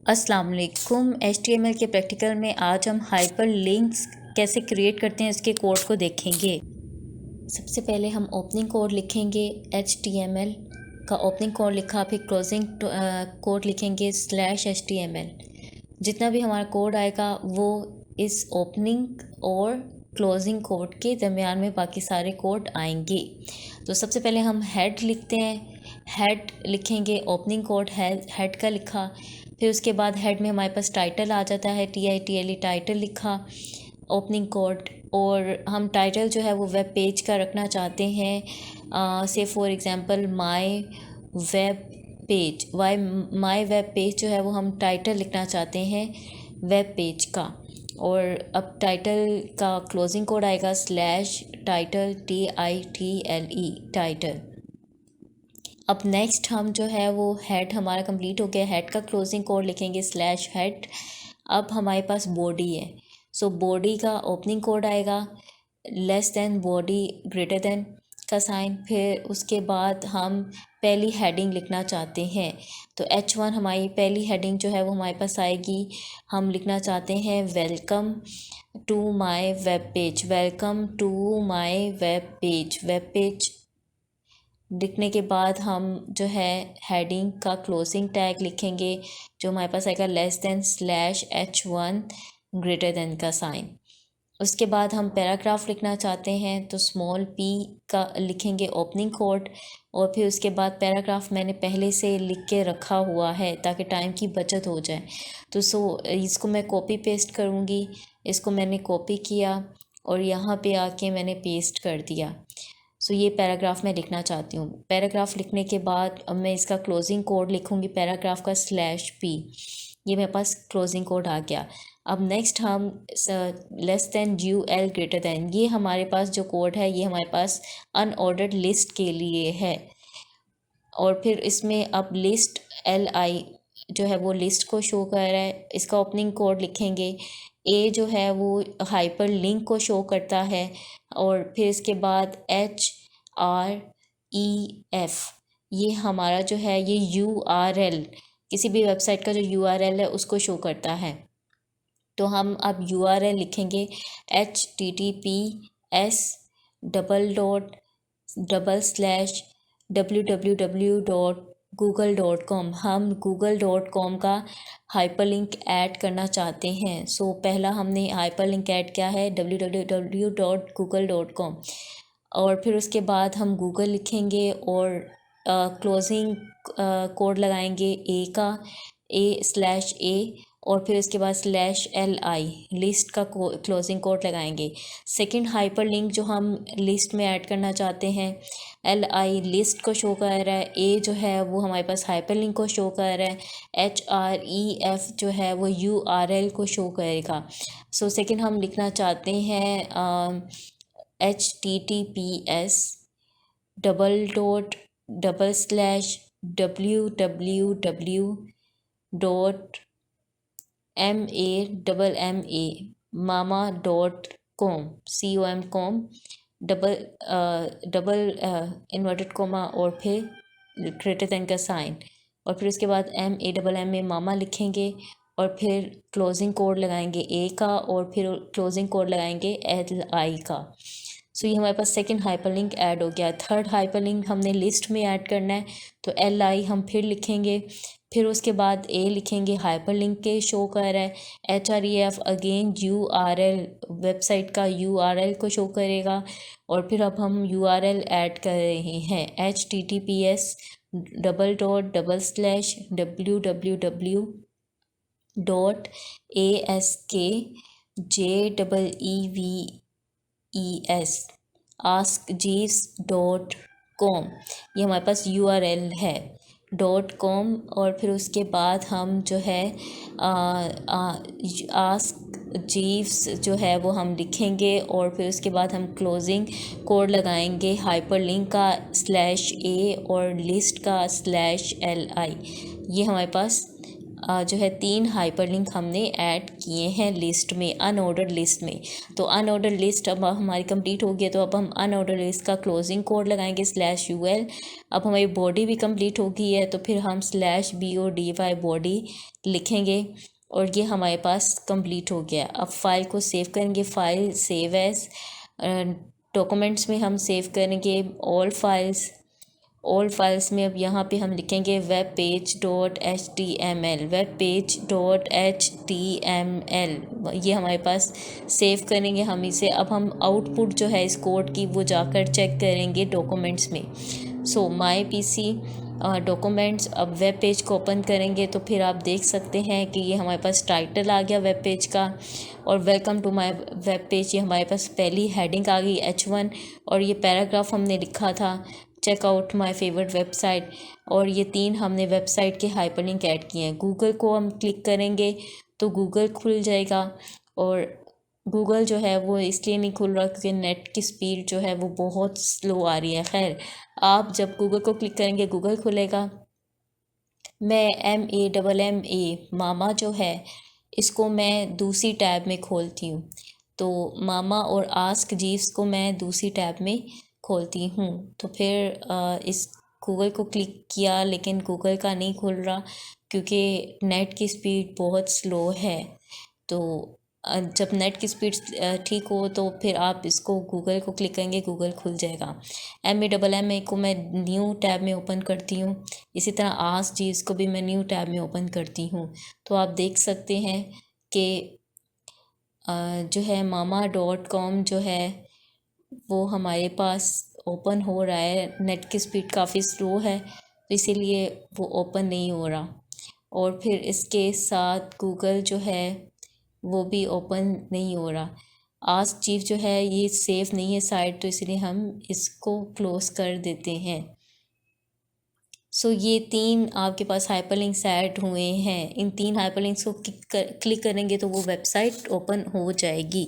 अस्सलाम वालेकुम। HTML के प्रैक्टिकल में आज हम हाइपर लिंक्स कैसे क्रिएट करते हैं इसके कोड को देखेंगे। सबसे पहले हम ओपनिंग कोड लिखेंगे। HTML का ओपनिंग कोड लिखा, फिर क्लोजिंग कोड लिखेंगे /HTML। जितना भी हमारा कोड आएगा वो इस ओपनिंग और क्लोजिंग कोड के दरमियान में बाकी सारे कोड आएंगे। तो सबसे पहले हम हेड लिखते हैं। हेड लिखेंगे, ओपनिंग कोड हेड का लिखा, फिर उसके बाद हेड में हमारे पास टाइटल आ जाता है, TITLE टाइटल लिखा ओपनिंग कोड। और हम टाइटल जो है वो वेब पेज का रखना चाहते हैं, से for example my web page जो है वो हम टाइटल लिखना चाहते हैं वेब पेज का। और अब टाइटल का क्लोजिंग कोड आएगा /title TITLE टाइटल। अब नेक्स्ट हम जो है वो हेड हमारा कंप्लीट हो गया। हेड का क्लोजिंग कोड लिखेंगे /head। अब हमारे पास बॉडी है, सो बॉडी का ओपनिंग कोड आएगा <> बॉडी <> का साइन। फिर उसके बाद हम पहली हेडिंग लिखना चाहते हैं, तो H1 हमारी पहली हेडिंग जो है वो हमारे पास आएगी। हम लिखना चाहते हैं welcome to my web page. Welcome to my web page लिखने के बाद हम जो है हेडिंग का क्लोजिंग टैग लिखेंगे जो हमारे पास आएगा /H1 का साइन। उसके बाद हम पैराग्राफ लिखना चाहते हैं तो स्मॉल p का लिखेंगे ओपनिंग कोड। और फिर उसके बाद पैराग्राफ मैंने पहले से लिख के रखा हुआ है ताकि टाइम की बचत हो जाए। तो इसको मैं कॉपी पेस्ट करूँगी। इसको मैंने कॉपी किया और यहाँ पे आके मैंने पेस्ट कर दिया। ये पैराग्राफ मैं लिखना चाहती हूँ। पैराग्राफ लिखने के बाद अब मैं इसका क्लोजिंग कोड लिखूँगी पैराग्राफ का /p। ये मेरे पास क्लोजिंग कोड आ गया। अब नेक्स्ट हम ये हमारे पास जो कोड है ये हमारे पास अनऑर्डर्ड लिस्ट के लिए है। और फिर इसमें अब लिस्ट LI जो है वो लिस्ट को शो कर रहा है। इसका ओपनिंग कोड लिखेंगे। A जो है वो हाइपर लिंक को शो करता है। और फिर इसके बाद HREF ये हमारा जो है ये URL, किसी भी वेबसाइट का जो URL है उसको शो करता है। तो हम अब URL लिखेंगे https://www.google.com। हम google.com का हाइपरलिंक ऐड करना चाहते हैं। पहला हमने हाइपरलिंक ऐड किया है www.google.com। और फिर उसके बाद हम गूगल लिखेंगे और क्लोजिंग कोड लगाएंगे A और फिर इसके बाद /LI लिस्ट का क्लोजिंग कोड लगाएंगे। सेकंड हाइपरलिंक जो हम लिस्ट में ऐड करना चाहते हैं LI लिस्ट को शो कर रहा है। A जो है वो हमारे पास हाइपरलिंक को शो कर रहा है। HREF जो है वो URL को शो करेगा। सेकंड हम लिखना चाहते हैं https://www.mama.com डबल इन्वर्टेड कोमा और फिर > का साइन। और फिर उसके बाद MAMA मामा लिखेंगे और फिर क्लोजिंग कोड लगाएंगे A का और फिर क्लोजिंग कोड लगाएंगे LI का। ये हमारे पास सेकंड हाइपरलिंक ऐड हो गया। थर्ड हाइपरलिंक हमने लिस्ट में ऐड करना है तो LI हम फिर लिखेंगे। फिर उसके बाद A लिखेंगे, हाइपरलिंक के शो कर रहा है। HREF अगेन URL वेबसाइट का URL को शो करेगा। और फिर अब हम URL ऐड कर रहे हैं https://www.askjeeves.com। ये हमारे पास URL है .com। और फिर उसके बाद हम जो है आस्क जीव्स जो है वो हम लिखेंगे। और फिर उसके बाद हम क्लोजिंग कोड लगाएंगे हाइपरलिंक का /A और लिस्ट का /LI। ये हमारे पास जो है 3 हाइपरलिंक हमने ऐड किए हैं लिस्ट में, अनऑर्डर्ड लिस्ट में। तो अनऑर्डर्ड लिस्ट अब हमारी कंप्लीट हो गई है, तो अब हम अनऑर्डर्ड लिस्ट का क्लोजिंग कोड लगाएंगे /UL। अब हमारी बॉडी भी कंप्लीट हो गई है, तो फिर हम /BODY बॉडी लिखेंगे और ये हमारे पास कंप्लीट हो गया। अब फाइल को सेव करेंगे, फाइल सेव एज डॉक्यूमेंट्स में हम सेव करेंगे ऑल फाइल्स में। अब यहाँ पे हम लिखेंगे web page dot HTML, web page dot HTML, ये हमारे पास सेव करेंगे हम इसे। अब हम आउटपुट जो है इस कोड की वो जाकर चेक करेंगे डॉक्यूमेंट्स में। सो माई PC डॉक्यूमेंट्स, अब वेब पेज को ओपन करेंगे तो फिर आप देख सकते हैं कि ये हमारे पास टाइटल आ गया वेब पेज का, और welcome to my web page, ये हमारे पास पहली हेडिंग आ गई H1, और ये पैराग्राफ हमने लिखा था check out my favourite website, और ये 3 हमने वेबसाइट के हाइपरलिंक ऐड किए हैं। गूगल को हम क्लिक करेंगे तो गूगल खुल जाएगा, और गूगल जो है वो इसलिए नहीं खुल रहा क्योंकि नेट की स्पीड जो है वो बहुत स्लो आ रही है। खैर, आप जब गूगल को क्लिक करेंगे गूगल खुलेगा। मैं MAMMA मामा जो है इसको मैं दूसरी टैब में खोलती हूँ, तो मामा और आस्क जीव्स को मैं दूसरी टैब में खोलती हूँ। तो फिर इस गूगल को क्लिक किया लेकिन गूगल का नहीं खुल रहा क्योंकि नेट की स्पीड बहुत स्लो है। तो जब नेट की स्पीड ठीक हो तो फिर आप इसको गूगल को क्लिक करेंगे, गूगल खुल जाएगा। MAMMA को मैं न्यू टैब में ओपन करती हूँ, इसी तरह आस्क जीव्स को भी मैं न्यू टैब में ओपन करती हूँ। तो आप देख सकते हैं कि जो है mama.com जो है वो हमारे पास ओपन हो रहा है। नेट की स्पीड काफ़ी स्लो है तो इसीलिए वो ओपन नहीं हो रहा, और फिर इसके साथ गूगल जो है वो भी ओपन नहीं हो रहा। आस्क जीव जो है ये सेफ नहीं है साइट, तो इसलिए हम इसको क्लोज कर देते हैं। सो ये 3 आपके पास हाइपरलिंक्स ऐड हुए हैं। इन 3 हाइपरलिंक्स को क्लिक करेंगे तो वो वेबसाइट ओपन हो जाएगी।